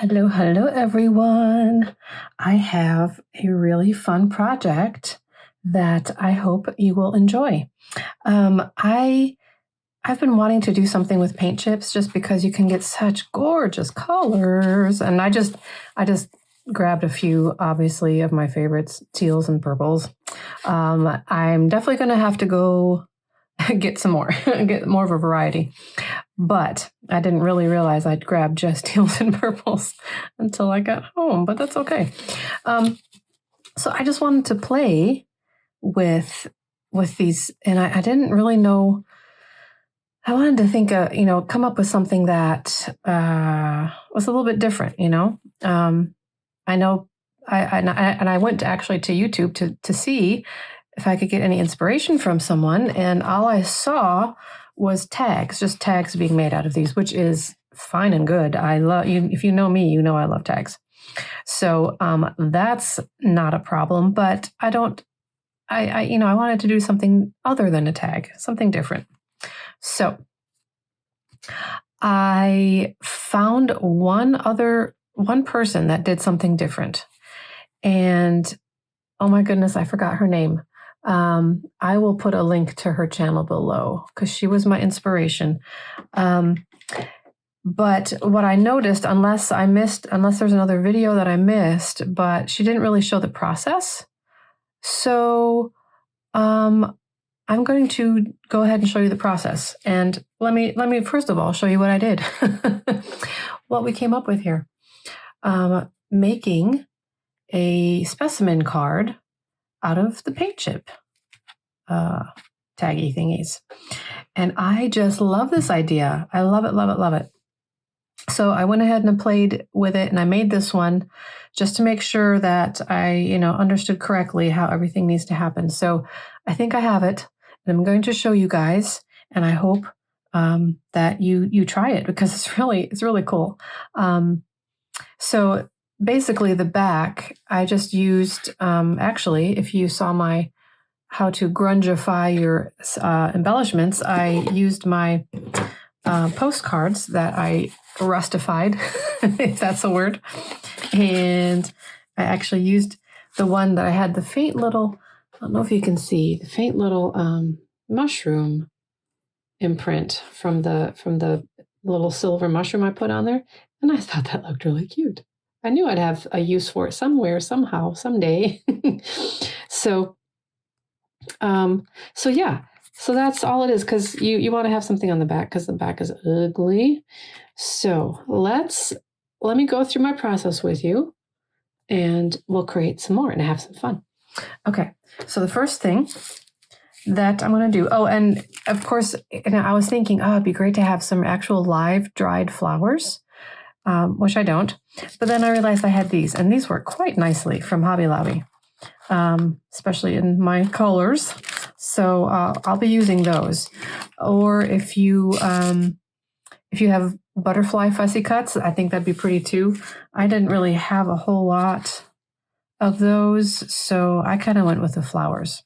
Hello, hello, everyone. I have a really fun project that I hope you will enjoy. I've been wanting to do something with paint chips just because you can get such gorgeous colors, and I just grabbed a few, obviously, of my favorites, teals and purples. I'm definitely going to have to go get some more, get more of a variety. But I didn't really realize I'd grabbed just teals and purples until I got home, but that's okay. So I just wanted to play with these, and I didn't really know. I wanted to think, come up with something that was a little bit different. I know, I went actually to YouTube to see if I could get any inspiration from someone, and all I saw was tags, just tags being made out of these, which is fine and good. I love you. If you know me, you know I love tags. So that's not a problem. But I wanted to do something other than a tag, something different. So I found one person that did something different, and oh my goodness, I forgot her name. I will put a link to her channel below because she was my inspiration. But what I noticed, unless there's another video that I missed, but she didn't really show the process. So I'm going to go ahead and show you the process. And let me first of all show you what I did, what we came up with here. Making a specimen card out of the paint chip taggy thingies. And I just love this idea. I love it, love it, love it. So I went ahead and played with it, and I made this one just to make sure that I, understood correctly how everything needs to happen. So I think I have it, and I'm going to show you guys, and I hope that you try it because it's really cool. So basically the back, I just used, actually, if you saw my how to grungify your embellishments, I used my postcards that I rustified, if that's a word. And I actually used the one that I had the faint little, I don't know if you can see, the faint little mushroom imprint from the little silver mushroom I put on there. And I thought that looked really cute. I knew I'd have a use for it somewhere, somehow, someday. So yeah, so that's all it is, because you want to have something on the back because the back is ugly. So let me go through my process with you, and we'll create some more and have some fun. Okay, so the first thing that I'm going to do, and of course, I was thinking, it'd be great to have some actual live dried flowers, which I don't. But then I realized I had these, and these work quite nicely from Hobby Lobby. Especially in my colors. So I'll be using those. Or if you have butterfly fussy cuts, I think that'd be pretty too. I didn't really have a whole lot of those, so I kind of went with the flowers.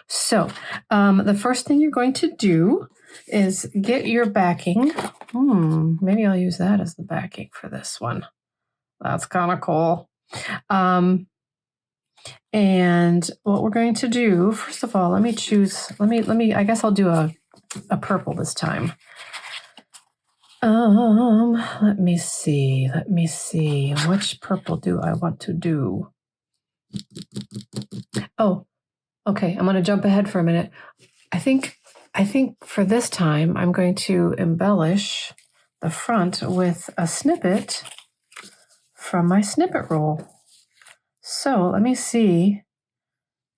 So the first thing you're going to do is get your backing. Maybe I'll use that as the backing for this one. That's kind of cool. And what we're going to do, first of all, let me choose, I guess I'll do a purple this time. Let me see, which purple do I want to do? Oh, okay, I'm going to jump ahead for a minute. I think for this time, I'm going to embellish the front with a snippet from my snippet roll. So let me see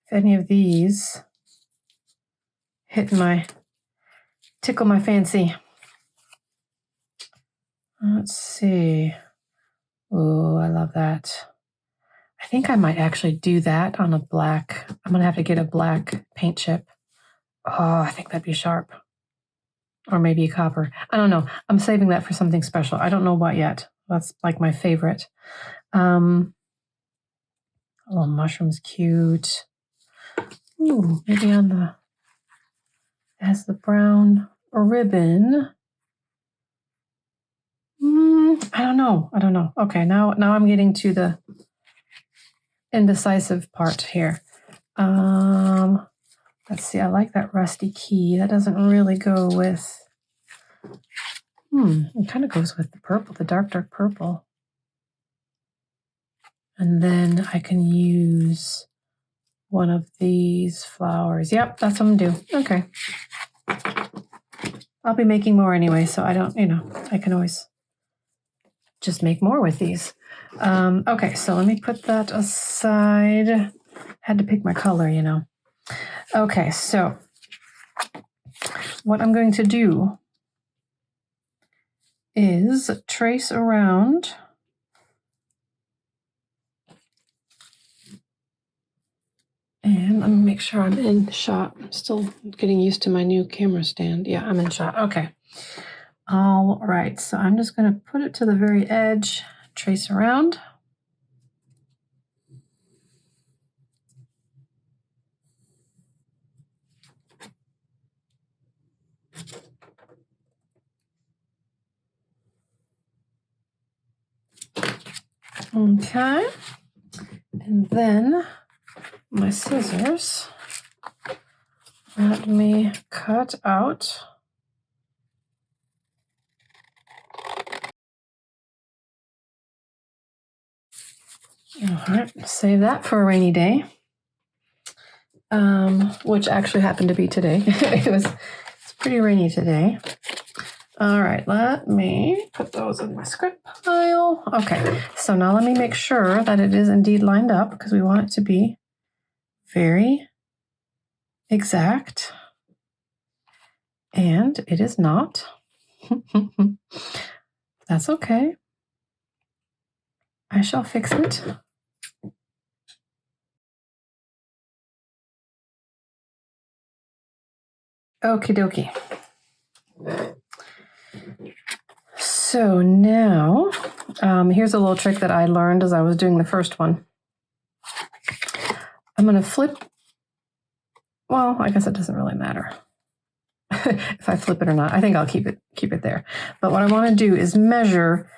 if any of these tickle my fancy. Let's see. Oh, I love that. I think I might actually do that on a black. I'm going to have to get a black paint chip. Oh, I think that'd be sharp. Or maybe a copper. I don't know. I'm saving that for something special. I don't know what yet. That's like my favorite. Little mushroom's cute. Ooh, maybe has the brown ribbon. I don't know. Okay, now I'm getting to the indecisive part here. Let's see. I like that rusty key. That doesn't really go with. It kind of goes with the purple, the dark purple. And then I can use one of these flowers. Yep, that's what I'm going to do. Okay. I'll be making more anyway, so I don't, I can always just make more with these. Okay, so let me put that aside. Had to pick my color, Okay, so what I'm going to do is trace around and let me make sure I'm in shot. I'm still getting used to my new camera stand. Yeah, I'm in shot. Okay. All right, so I'm just going to put it to the very edge, trace around. Okay, and then my scissors, let me cut out all right, save that for a rainy day, which actually happened to be today. It's pretty rainy today. All right, let me put those in my script pile. Okay, so now let me make sure that it is indeed lined up because we want it to be very exact. And it is not. That's okay. I shall fix it. Okie dokie. So now, here's a little trick that I learned as I was doing the first one. I'm going to flip. Well, I guess it doesn't really matter if I flip it or not. I think I'll keep it there. But what I want to do is measure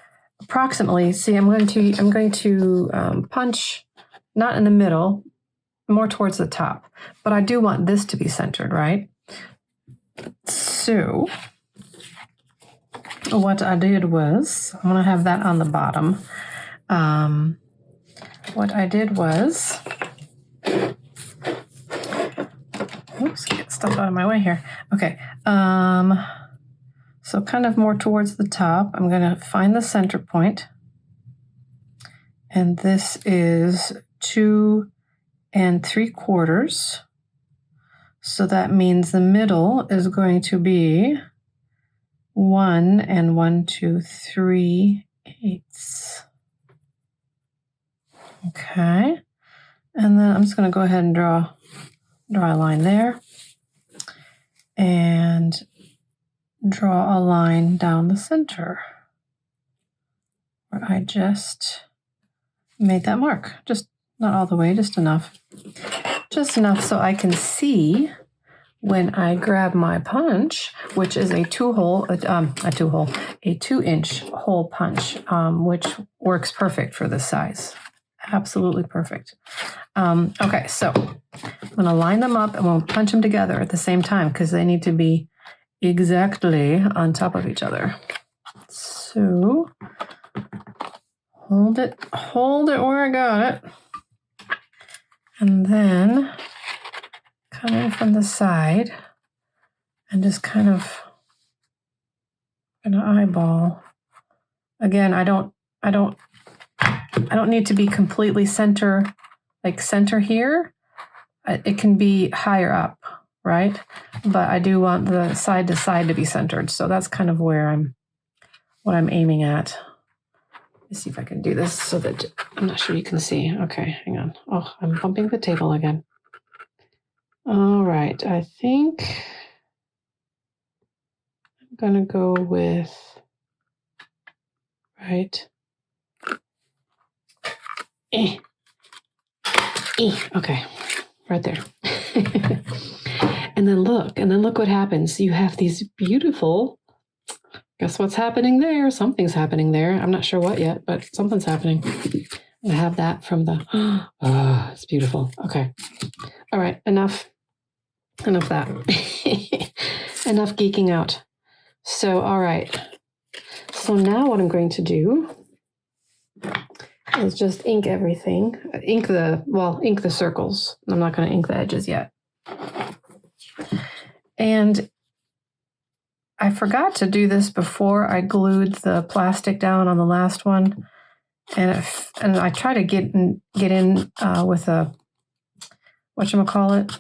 approximately. See, I'm going to punch not in the middle, more towards the top. But I do want this to be centered, right? So what I did was, I'm going to have that on the bottom. What I did was, oops, get stuff out of my way here. Okay. So kind of more towards the top, I'm going to find the center point. And this is 2 3/4. So that means the middle is going to be 1 1 2 3/8. Okay. And then I'm just going to go ahead and draw a line there. And draw a line down the center where I just made that mark. Just not all the way, just enough. Just enough so I can see when I grab my punch, which is a 2-inch hole punch, which works perfect for this size. Absolutely perfect. Okay, so I'm going to line them up and we'll punch them together at the same time because they need to be exactly on top of each other. So hold it where I got it. And then come in from the side and just kind of gonna eyeball. Again, I don't need to be completely center here. It can be higher up, right? But I do want the side to side to be centered. So that's kind of what I'm aiming at. Let's see if I can do this so that I'm not sure you can see. Okay, hang on. Oh, I'm bumping the table again. All right, I think I'm gonna go with right. Okay, right there. And then look what happens. You have these beautiful Guess what's happening there? Something's happening there. I'm not sure what yet, but something's happening. I have that from the, oh, it's beautiful. Okay. All right. Enough that. Enough geeking out. So, all right. So now what I'm going to do is just ink everything. Ink the circles. I'm not going to ink the edges yet. And I forgot to do this before I glued the plastic down on the last one. And I try to get in with a, whatchamacallit,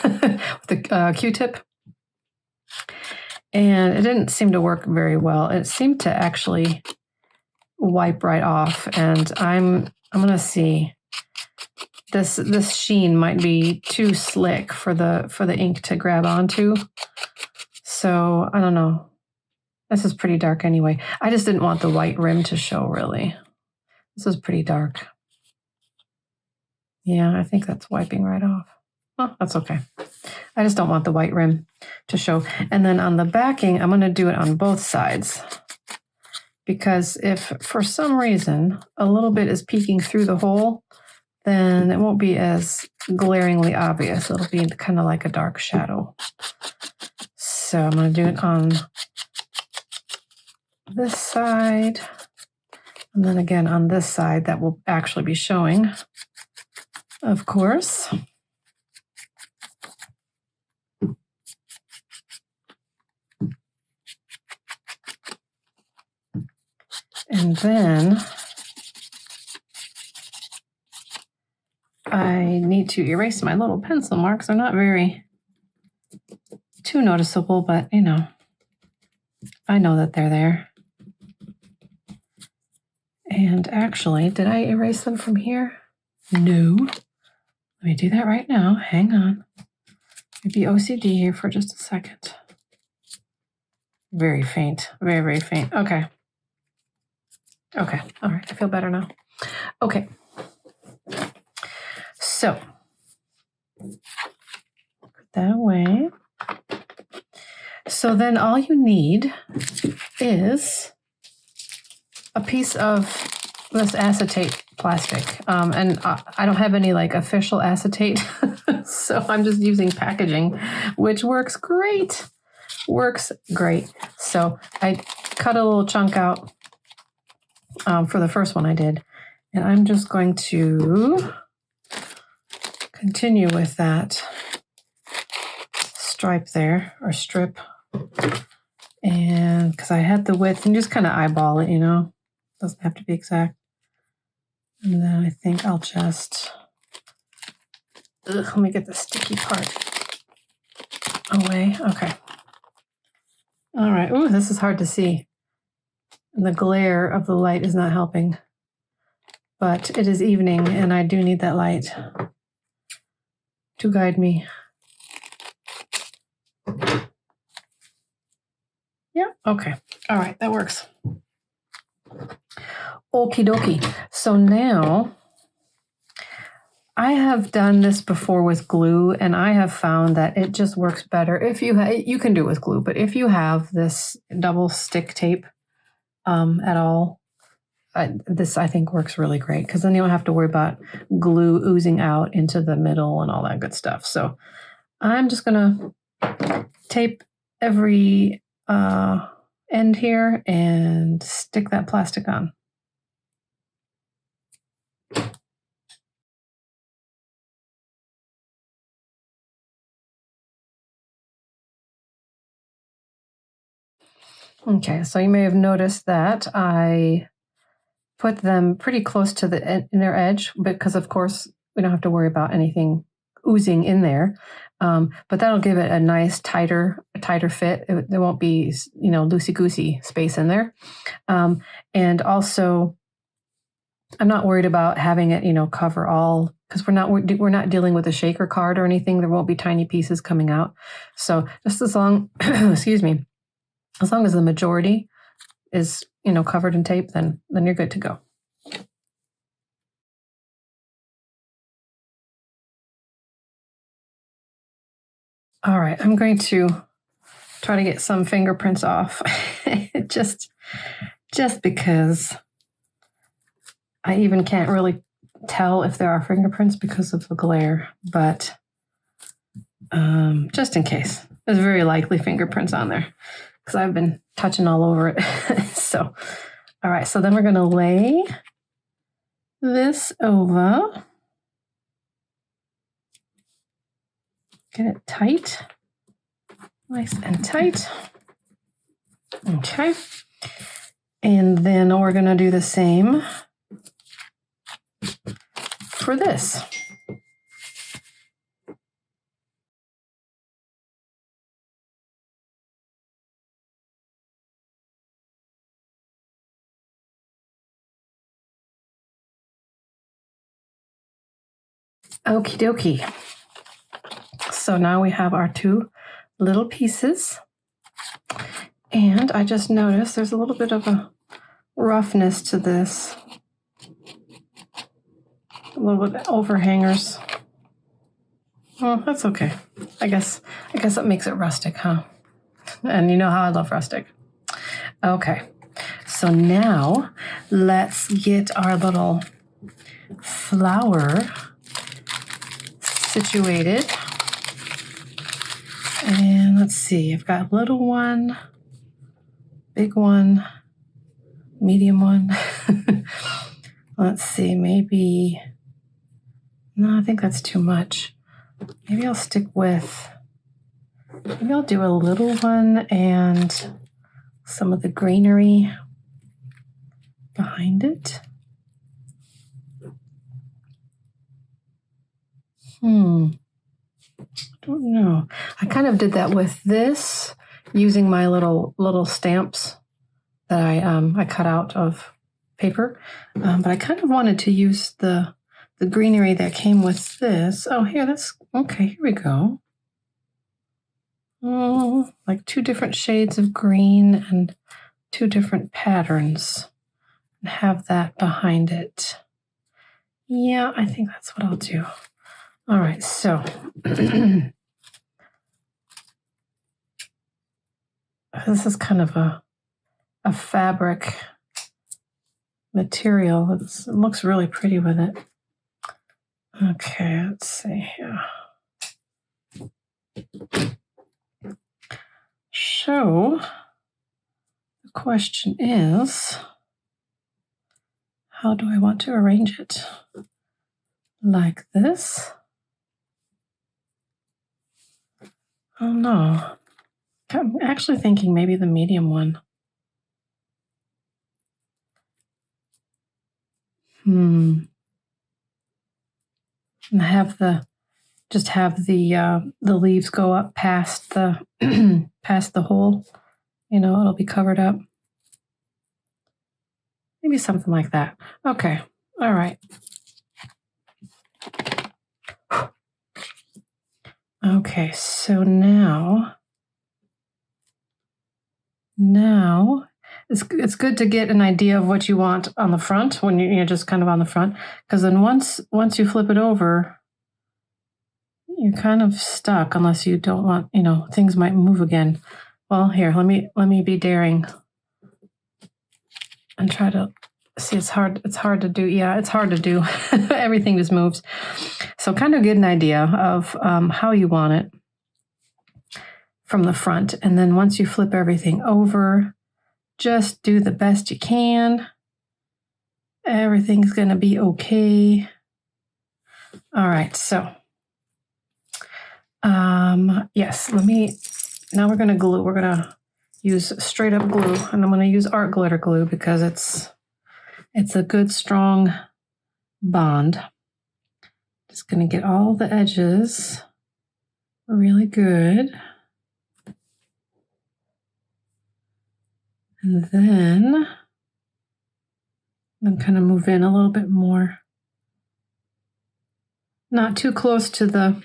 with a Q-tip. And it didn't seem to work very well. It seemed to actually wipe right off. And I'm going to see. This sheen might be too slick for the ink to grab onto. So I don't know. This is pretty dark anyway. I just didn't want the white rim to show, really. This is pretty dark. Yeah, I think that's wiping right off. Oh, that's okay. I just don't want the white rim to show. And then on the backing, I'm going to do it on both sides. Because if for some reason a little bit is peeking through the hole, then it won't be as glaringly obvious. It'll be kind of like a dark shadow. So I'm going to do it on this side. And then again on this side, that will actually be showing, of course. And then I need to erase my little pencil marks. They're not very too noticeable, but you know, I know that they're there. And actually, did I erase them from here? No. Let me do that right now. Hang on. Maybe OCD here for just a second. Very faint. Very, very faint. Okay. Okay. All right. I feel better now. Okay. So, put that away. So then all you need is a piece of this acetate plastic. And I don't have any like official acetate, so I'm just using packaging, which works great. Works great. So I cut a little chunk out for the first one I did, and I'm just going to continue with that stripe there, or strip. And because I had the width, and just kind of eyeball it, you know, doesn't have to be exact. And then I think I'll just, let me get the sticky part away. Okay. All right. Ooh, this is hard to see. And the glare of the light is not helping. But it is evening, and I do need that light to guide me. Yeah, okay. All right, that works. Okie dokie. So now, I have done this before with glue, and I have found that it just works better if you can do it with glue, but if you have this double stick tape at all, this I think works really great, because then you don't have to worry about glue oozing out into the middle and all that good stuff. So I'm just gonna tape every end here and stick that plastic on. Okay, so you may have noticed that I put them pretty close to the inner edge, because of course we don't have to worry about anything oozing in there. But that'll give it a nice tighter fit. There won't be, loosey-goosey space in there. And also, I'm not worried about having it, cover all, because we're not dealing with a shaker card or anything. There won't be tiny pieces coming out. So just as long, excuse me, as long as the majority is, covered in tape, then you're good to go. All right, I'm going to try to get some fingerprints off. just because I even can't really tell if there are fingerprints because of the glare, but just in case. There's very likely fingerprints on there because I've been touching all over it. So, all right, so then we're going to lay this over. Get it tight. Nice and tight. Okay. And then we're going to do the same for this. Okie dokie. So now we have our two little pieces. And I just noticed there's a little bit of a roughness to this. A little bit of overhangers. Oh, that's okay. I guess it makes it rustic, huh? And you know how I love rustic. Okay. So now let's get our little flower situated. And let's see, I've got a little one, big one, medium one. Let's see, maybe, no, I think that's too much. Maybe I'll do a little one and some of the greenery behind it. I don't know. I kind of did that with this using my little stamps that I cut out of paper. But I kind of wanted to use the greenery that came with this. Oh, here, that's okay. Here we go. Oh, like 2 different shades of green and 2 different patterns, and have that behind it. Yeah, I think that's what I'll do. All right, so this is kind of a fabric material. It looks really pretty with it. Okay, let's see here. So the question is, how do I want to arrange it? Like this? Oh no. I'm actually thinking maybe the medium one. And have the leaves go up past the past the hole. You know, it'll be covered up. Maybe something like that. Okay. All right. Okay, so now it's good to get an idea of what you want on the front when you're just kind of on the front, because then once you flip it over, you're kind of stuck unless you don't want, things might move again. Well, here, let me be daring and try to see. It's hard to do. Yeah, it's hard to do. Everything just moves. So kind of get an idea of how you want it from the front. And then once you flip everything over, just do the best you can. Everything's going to be okay. All right, so yes, now we're going to glue. We're going to use straight up glue, and I'm going to use art glitter glue because it's a good strong bond. Just going to get all the edges really good. And then kind of move in a little bit more. Not too close to the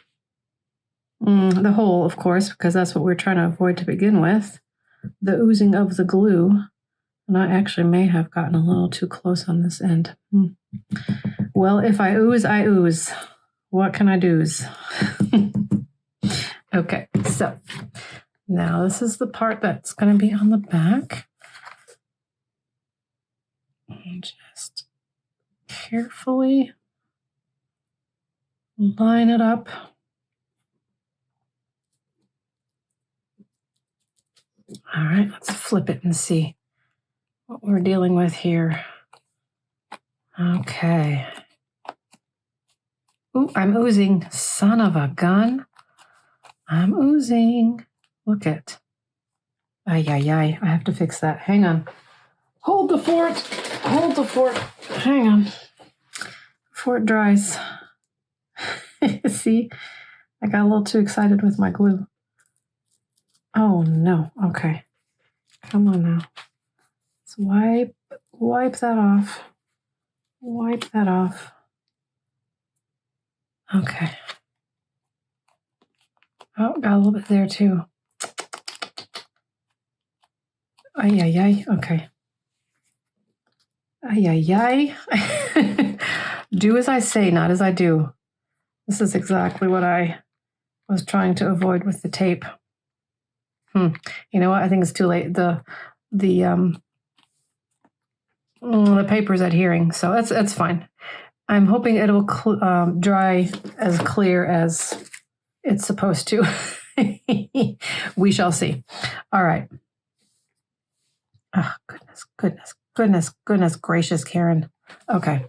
hole, of course, because that's what we're trying to avoid to begin with. The oozing of the glue. And I actually may have gotten a little too close on this end. Well, if I ooze, I ooze. What can I do? Okay, so Now this is the part that's going to be on the back. And just carefully line it up. All right, let's flip it and see what we're dealing with here. Okay. Ooh, I'm oozing. Son of a gun. I'm oozing. Look it. Ay, ay, ay. I have to fix that. Hang on. Hold the fort. Hold the fort. Hang on. Before it dries. See? I got a little too excited with my glue. Oh, no. Okay. Come on now. Let's wipe that off. Wipe that off. Okay. Oh, got a little bit there too. Ay, ay, ay. Okay. Ay, ay, ay. Do as I say, not as I do. This is exactly what I was trying to avoid with the tape. You know what? I think it's too late. The paper's adhering, so that's fine. I'm hoping it'll dry as clear as it's supposed to. We shall see. All right. Oh, goodness gracious, Karen. Okay.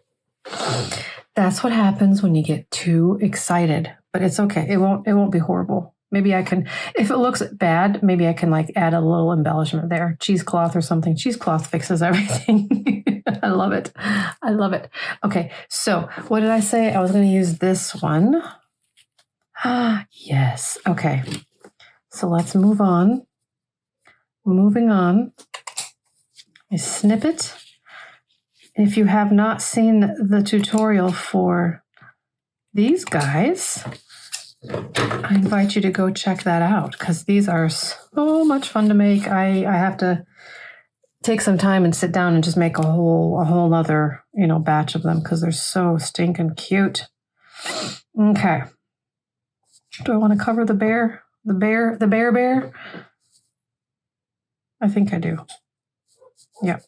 That's what happens when you get too excited, but it's okay. It won't be horrible. Maybe I can, if it looks bad, maybe I can like add a little embellishment there, cheesecloth or something. Cheesecloth fixes everything. I love it. I love it. Okay. So what did I say? I was going to use this one. Yes. Okay. So let's move on. Moving on. I snip it. If you have not seen the tutorial for these guys, I invite you to go check that out because these are so much fun to make. I have to take some time and sit down and just make a whole other, batch of them because they're so stinking cute. Okay. Do I want to cover the bear? The bear? I think I do. Yeah.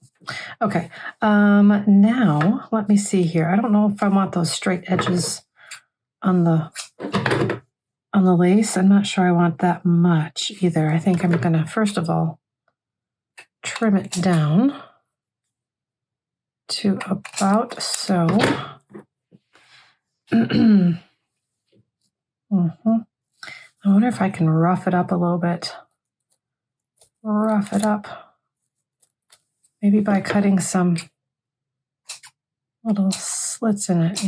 Okay. Now let me see here. I don't know if I want those straight edges on the lace. I'm not sure I want that much either. I think I'm going to, first of all, trim it down to about so. I wonder if I can rough it up a little bit. Rough it up. Maybe by cutting some little slits in it,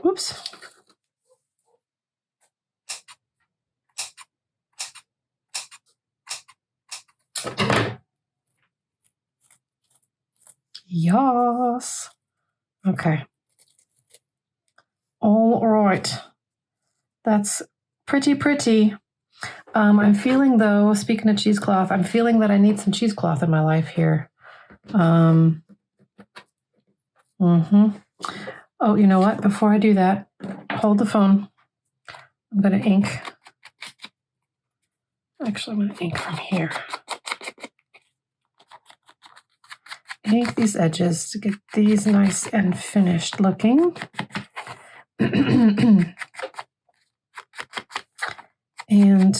Whoops. Yes. Okay. All right. That's pretty. I'm feeling, though, speaking of cheesecloth, I'm feeling that I need some cheesecloth in my life here. Oh, you know what? Before I do that, hold the phone. I'm going to ink. Actually, I'm going to ink from here. Ink these edges to get these nice and finished looking. And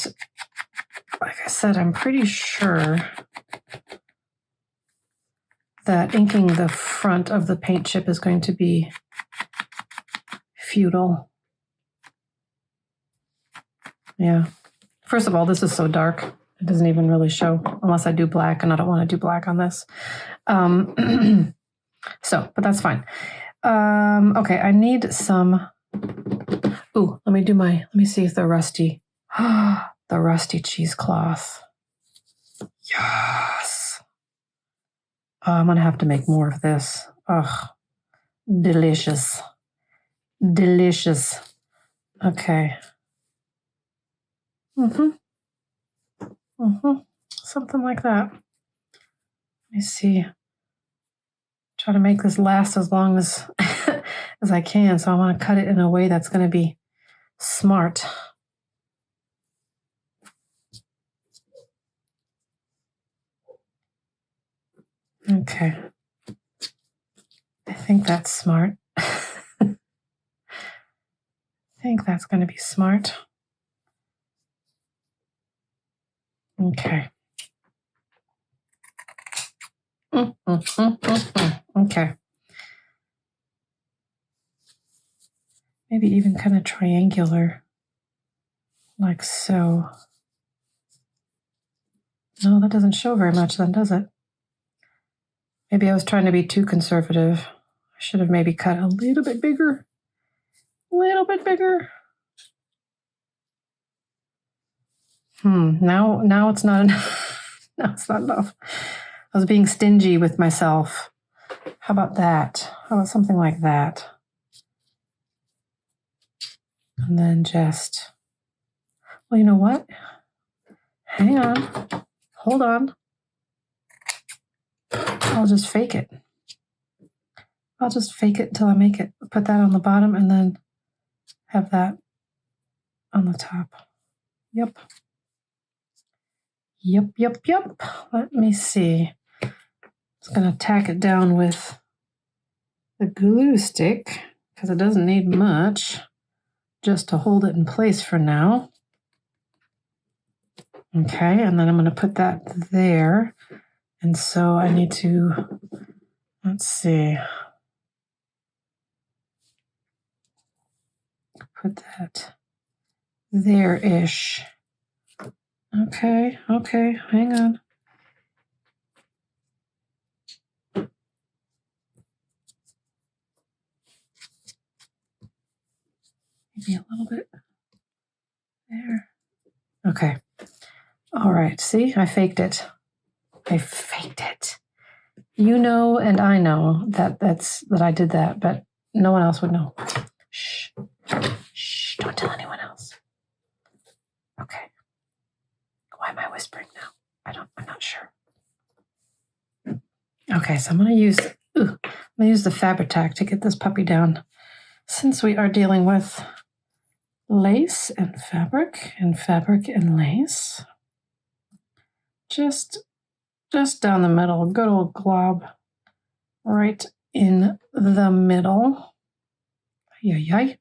like I said, I'm pretty sure that inking the front of the paint chip is going to be futile. Yeah. First of all, this is so dark. It doesn't even really show unless I do black, and I don't want to do black on this. But that's fine. Okay, I need some. Ooh, let me see if the rusty cheesecloth. Yes. I'm going to have to make more of this. Ugh. Delicious. Okay. Something like that. Let me see. Try to make this last as long as as I can. So I want to cut it in a way that's going to be smart. Okay. I think that's smart. I think that's going to be smart. Okay. Okay. Maybe even kind of triangular, like so. No, that doesn't show very much then, does it? Maybe I was trying to be too conservative. I should have maybe cut a little bit bigger. A little bit bigger. Now it's not enough. No, it's not enough. I was being stingy with myself. How about that? How about something like that? And then just, well, you know what? Hang on. Hold on. I'll just fake it. I'll just fake it until I make it. Put that on the bottom and then have that on the top. Yep. Let me see. Just going to tack it down with the glue stick because it doesn't need much, just to hold it in place for now. Okay, and then I'm going to put that there. And so I need to, let's see, put that there-ish. Okay, hang on. Maybe a little bit there. Okay. All right, see, I faked it. You know, and I know that I did that, but no one else would know. Shh, don't tell anyone else. Okay. Why am I whispering now? I'm not sure. Okay, so I'm going to use the Fabri-Tac to get this puppy down. Since we are dealing with lace and fabric and lace, just down the middle, a good old glob right in the middle. Yay.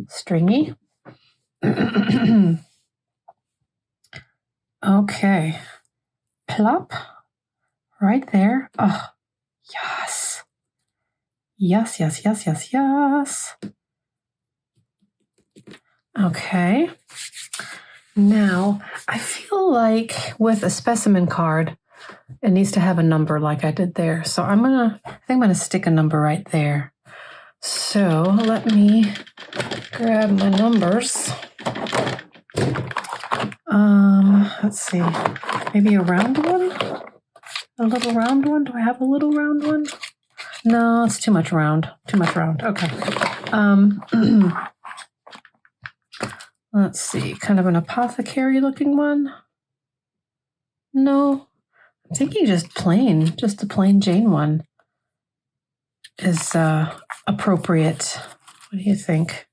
Stringy. Okay. Plop. Right there. Oh, yes. Yes. Okay. Now, I feel like with a specimen card, it needs to have a number like I did there. So I think I'm going to stick a number right there. So let me grab my numbers. Let's see. Maybe a round one? A little round one? Do I have a little round one? No, it's too much round. Okay. Let's see. Kind of an apothecary looking one? No. I'm thinking just a plain Jane one is appropriate. What do you think?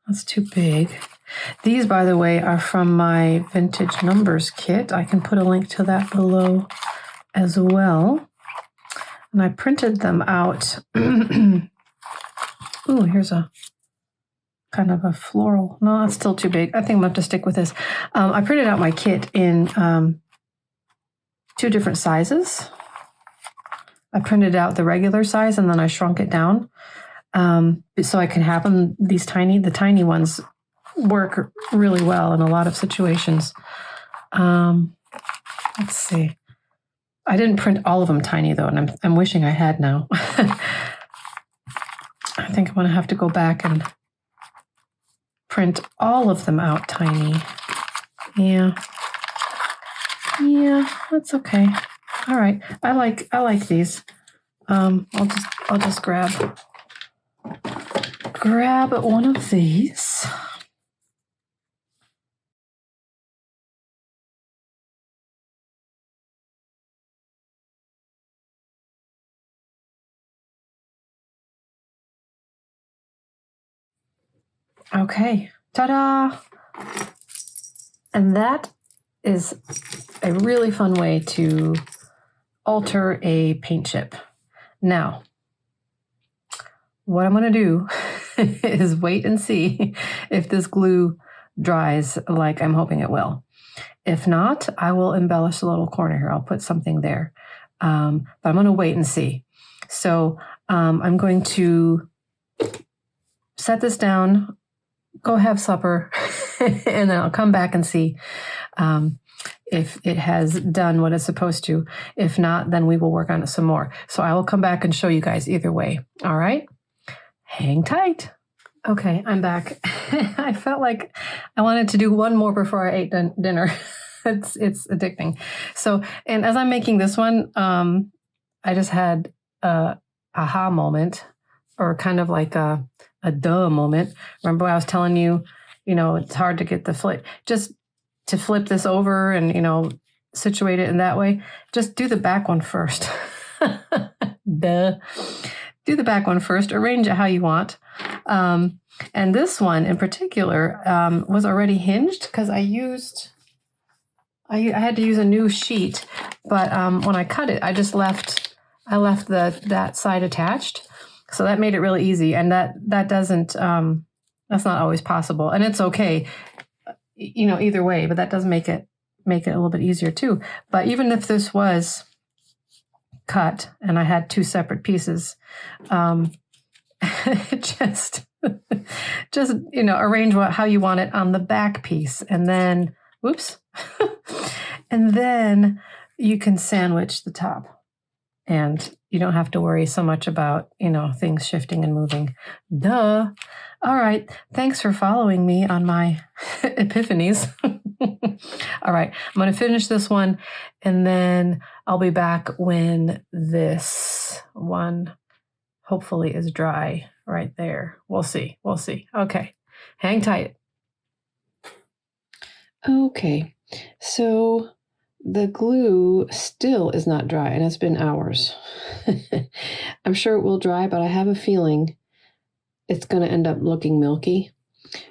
That's too big. These, by the way, are from my vintage numbers kit. I can put a link to that below as well. And I printed them out. Ooh, here's a kind of a floral. No, it's still too big. I think I'm going to have to stick with this. I printed out my kit in 2 different sizes. I printed out the regular size and then I shrunk it down. So I can have them, the tiny ones work really well in a lot of situations. Let's see. I didn't print all of them tiny though, and I'm wishing I had now. I think I'm going to have to go back and print all of them out tiny. Yeah, that's okay. All right. I like these. I'll just grab one of these. Okay, ta-da! And that is a really fun way to alter a paint chip. Now, what I'm going to do is wait and see if this glue dries like I'm hoping it will. If not, I will embellish the little corner here. I'll put something there. But I'm going to wait and see. So I'm going to set this down, go have supper, and then I'll come back and see if it has done what it's supposed to. If not, then we will work on it some more. So I will come back and show you guys either way. All right? Hang tight. Okay, I'm back. I felt like I wanted to do one more before I ate dinner. It's addicting. So, and as I'm making this one, I just had a aha moment, or kind of like a duh moment. Remember I was telling you, it's hard to get the flip, just to flip this over and, situate it in that way. Just do the back one first. Duh. Do the back one first, arrange it how you want. And this one in particular was already hinged because I had to use a new sheet, but when I cut it, I left that side attached. So that made it really easy. And that doesn't, that's not always possible. And it's okay, either way, but that does make it a little bit easier too. But even if this was cut and I had two separate pieces, just arrange how you want it on the back piece, and then whoops, and then you can sandwich the top, and you don't have to worry so much about things shifting and moving. Duh. All right, thanks for following me on my epiphanies. All right, I'm going to finish this one, and then I'll be back when this one hopefully is dry right there. We'll see. Okay, hang tight. Okay, so the glue still is not dry, and it's been hours. I'm sure it will dry, but I have a feeling it's going to end up looking milky.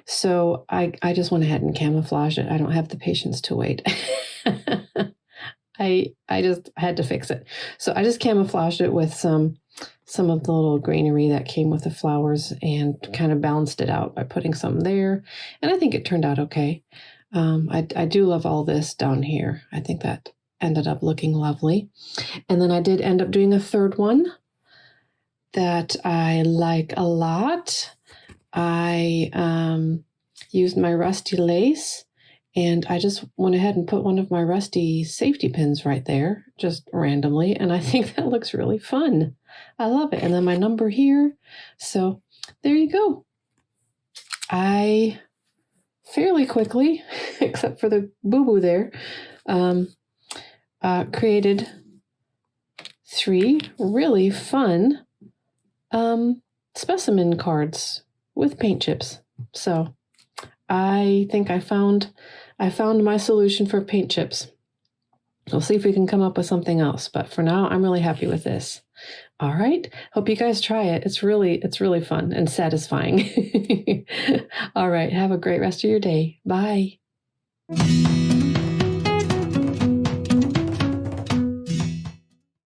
So I just went ahead and camouflaged it. I don't have the patience to wait. I just had to fix it. So I just camouflaged it with some of the little greenery that came with the flowers and kind of balanced it out by putting some there. And I think it turned out okay. I do love all this down here. I think that ended up looking lovely. And then I did end up doing a third one that I like a lot. I used my rusty lace, and I just went ahead and put one of my rusty safety pins right there, just randomly, and I think that looks really fun. I love it. And then my number here. So there you go. I fairly quickly, except for the boo-boo there, created 3 really fun specimen cards with paint chips. So I think I found my solution for paint chips. We'll see if we can come up with something else, but for now I'm really happy with this. All right, hope you guys try it. It's really fun and satisfying. All right, have a great rest of your day. Bye.